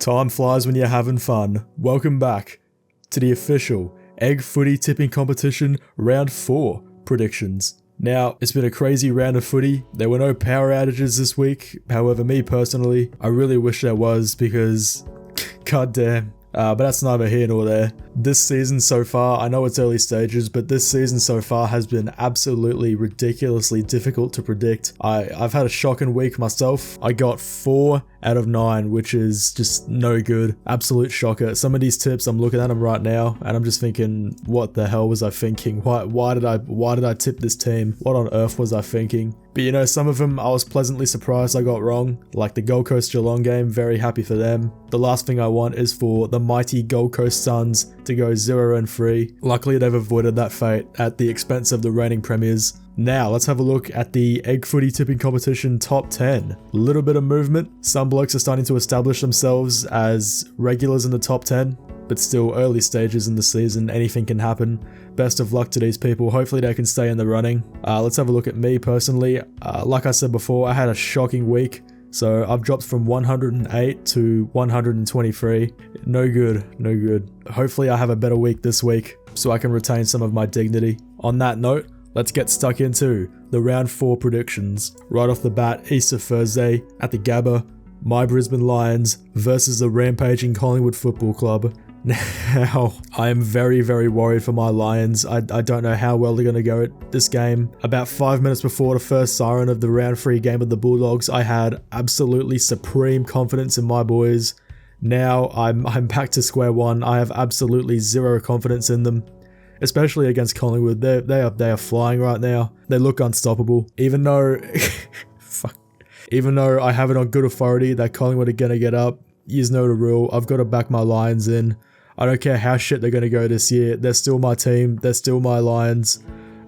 Time flies when you're having fun. Welcome back to the official EggFooty tipping competition round 4 predictions. Now, it's been a crazy round of footy. There were no power outages this week. However, me personally, I really wish there was because, goddamn. But that's neither here nor there. This season so far, I know it's early stages, but this season so far has been absolutely ridiculously difficult to predict. I've had a shocking week myself. I got 4 out of 9, which is just no good. Absolute shocker. Some of these tips, I'm looking at them right now, and I'm just thinking, what the hell was I thinking? Why did I tip this team? What on earth was I thinking? But you know, some of them I was pleasantly surprised I got wrong, like the Gold Coast Geelong game, very happy for them. The last thing I want is for the mighty Gold Coast Suns to go 0-3. Luckily they've avoided that fate at the expense of the reigning premiers. Now let's have a look at the EggFooty tipping competition top 10. Little bit of movement. Some blokes are starting to establish themselves as regulars in the top 10. But still early stages in the season, anything can happen. Best of luck to these people, hopefully they can stay in the running. Let's have a look at me personally. Like I said before, I had a shocking week. So I've dropped from 108 to 123. No good. Hopefully I have a better week this week so I can retain some of my dignity. On that note, let's get stuck into the round 4 predictions. Right off the bat, Easter Thursday at the Gabba, my Brisbane Lions versus the rampaging Collingwood Football Club. Now, I am very worried for my Lions. I don't know how well they're going to go at this game. About 5 minutes before the first siren of the round 3 game of the Bulldogs, I had absolutely supreme confidence in my boys. Now, I'm back to square one. I have absolutely zero confidence in them. Especially against Collingwood. They are flying right now. They look unstoppable. Even though I have it on good authority that Collingwood are going to get up, you know the rule. I've got to back my Lions in. I don't care how shit they're going to go this year. They're still my team. They're still my Lions.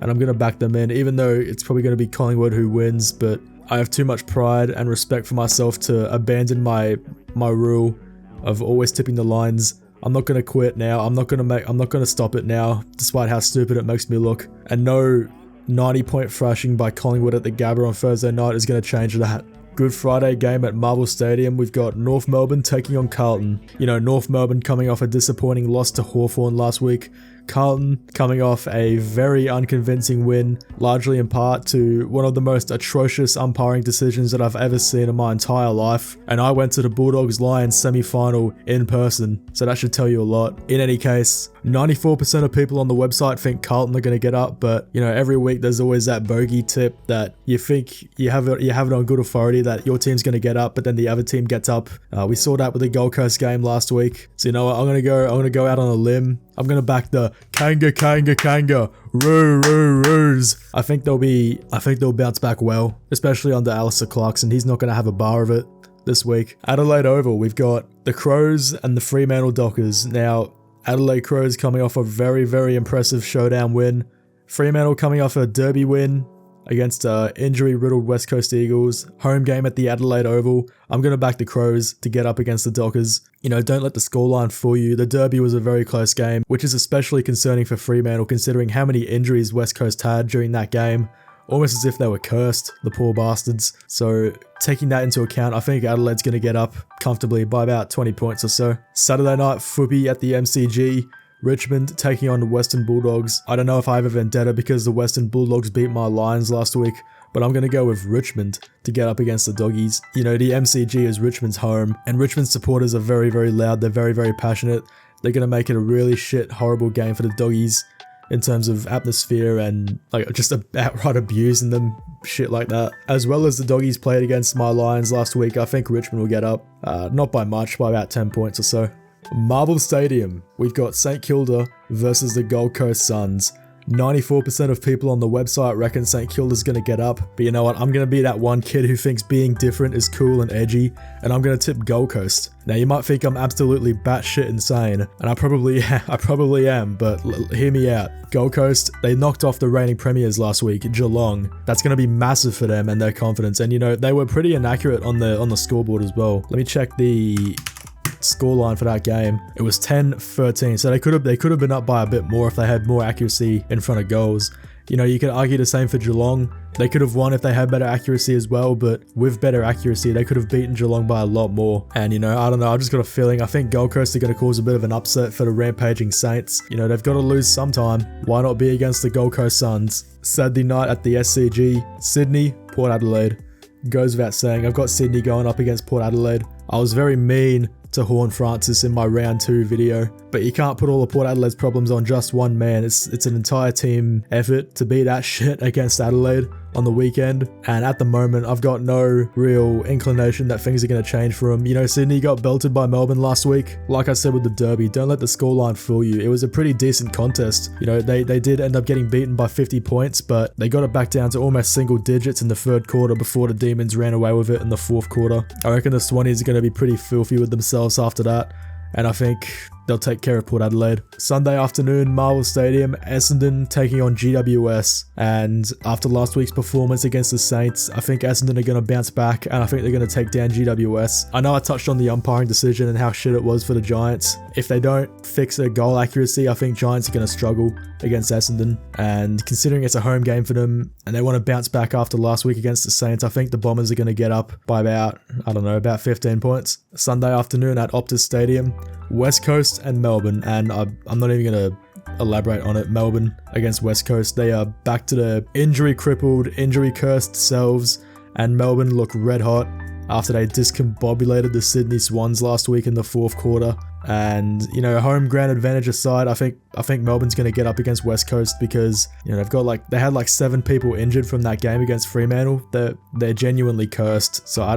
And I'm going to back them in, even though it's probably going to be Collingwood who wins. But I have too much pride and respect for myself to abandon my rule of always tipping the Lions. I'm not going to quit now. I'm not going to stop it now, despite how stupid it makes me look. And no 90-point thrashing by Collingwood at the Gabba on Thursday night is going to change that. Good Friday game at Marvel Stadium. We've got North Melbourne taking on Carlton. You know, North Melbourne coming off a disappointing loss to Hawthorn last week. Carlton coming off a very unconvincing win, largely in part to one of the most atrocious umpiring decisions that I've ever seen in my entire life. And I went to the Bulldogs-Lions semi-final in person, so that should tell you a lot. In any case, 94% of people on the website think Carlton are going to get up, but you know, every week there's always that bogey tip that you think you have it on good authority that your team's going to get up, but then the other team gets up. We saw that with the Gold Coast game last week. So you know what, I'm going to go out on a limb. I'm going to back the Kanga, roos. I think they'll bounce back well, especially under Alistair Clarkson. He's not going to have a bar of it this week. Adelaide Oval, we've got the Crows and the Fremantle Dockers. Now, Adelaide Crows coming off a very impressive showdown win. Fremantle coming off a derby win against injury-riddled West Coast Eagles. Home game at the Adelaide Oval. I'm going to back the Crows to get up against the Dockers. You know, don't let the scoreline fool you. The derby was a very close game, which is especially concerning for Fremantle considering how many injuries West Coast had during that game. Almost as if they were cursed, the poor bastards. So, taking that into account, I think Adelaide's going to get up comfortably by about 20 points or so. Saturday night footy at the MCG. Richmond taking on the Western Bulldogs. I don't know if I have a vendetta because the Western Bulldogs beat my Lions last week, but I'm going to go with Richmond to get up against the Doggies. You know, the MCG is Richmond's home, and Richmond's supporters are very loud. They're very passionate. They're going to make it a really horrible game for the Doggies in terms of atmosphere and like just outright abusing them, shit like that. As well as the Doggies played against my Lions last week, I think Richmond will get up. Not by much, by about 10 points or so. Marvel Stadium, we've got St Kilda versus the Gold Coast Suns. 94% of people on the website reckon St Kilda's going to get up, but you know what, I'm going to be that one kid who thinks being different is cool and edgy, and I'm going to tip Gold Coast. Now you might think I'm absolutely batshit insane, and I probably am, but hear me out. Gold Coast, they knocked off the reigning premiers last week, Geelong. That's going to be massive for them and their confidence, and you know, they were pretty inaccurate on the scoreboard as well. Let me check the scoreline for that game. It was 10-13, so they could have been up by a bit more if they had more accuracy in front of goals. You know, you could argue the same for Geelong. They could have won if they had better accuracy as well, but with better accuracy, they could have beaten Geelong by a lot more. And, you know, I don't know, I've just got a feeling, I think Gold Coast are going to cause a bit of an upset for the rampaging Saints. You know, they've got to lose sometime. Why not be against the Gold Coast Suns? Saturday night at the SCG, Sydney, Port Adelaide. Goes without saying, I've got Sydney going up against Port Adelaide. I was very mean to Horn Francis in my round 2 video, but you can't put all of Port Adelaide's problems on just one man. It's an entire team effort to be that shit against Adelaide on the weekend, and at the moment I've got no real inclination that things are going to change for them. You know, Sydney got belted by Melbourne last week. Like I said with the derby, don't let the scoreline fool you. It was a pretty decent contest. You know, they did end up getting beaten by 50 points, but they got it back down to almost single digits in the 3rd quarter before the Demons ran away with it in the 4th quarter. I reckon the Swannies are going to be pretty filthy with themselves after that, and I think they'll take care of Port Adelaide. Sunday afternoon, Marvel Stadium, Essendon taking on GWS. And after last week's performance against the Saints, I think Essendon are going to bounce back, and I think they're going to take down GWS. I know I touched on the umpiring decision and how shit it was for the Giants. If they don't fix their goal accuracy, I think Giants are going to struggle against Essendon. And considering it's a home game for them and they want to bounce back after last week against the Saints, I think the Bombers are going to get up by about 15 points. Sunday afternoon at Optus Stadium, West Coast and Melbourne, and I'm not even going to elaborate on it. Melbourne against West Coast, they are back to their injury-crippled, injury-cursed selves, and Melbourne look red hot after they discombobulated the Sydney Swans last week in the 4th quarter. And, you know, home ground advantage aside, I think Melbourne's going to get up against West Coast because, you know, they had like 7 people injured from that game against Fremantle. They're genuinely cursed. So I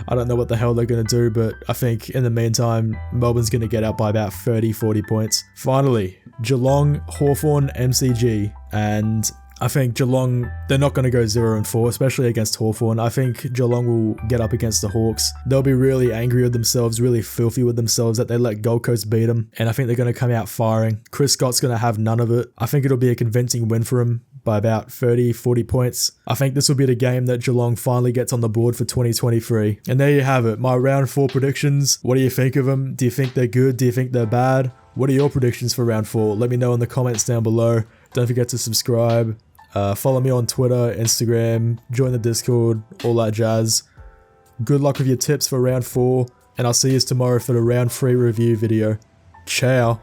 don't know what the hell they're going to do, but I think in the meantime, Melbourne's going to get out by about 30-40 points. Finally, Geelong, Hawthorn, MCG, and I think Geelong, they're not going to go 0-4, especially against Hawthorn. I think Geelong will get up against the Hawks. They'll be really angry with themselves, really filthy with themselves that they let Gold Coast beat them, and I think they're going to come out firing. Chris Scott's going to have none of it. I think it'll be a convincing win for him by about 30-40 points. I think this will be the game that Geelong finally gets on the board for 2023. And there you have it, my round 4 predictions. What do you think of them? Do you think they're good? Do you think they're bad? What are your predictions for round 4? Let me know in the comments down below. Don't forget to subscribe. Follow me on Twitter, Instagram, join the Discord, all that jazz. Good luck with your tips for round 4, and I'll see you tomorrow for the round 3 review video. Ciao.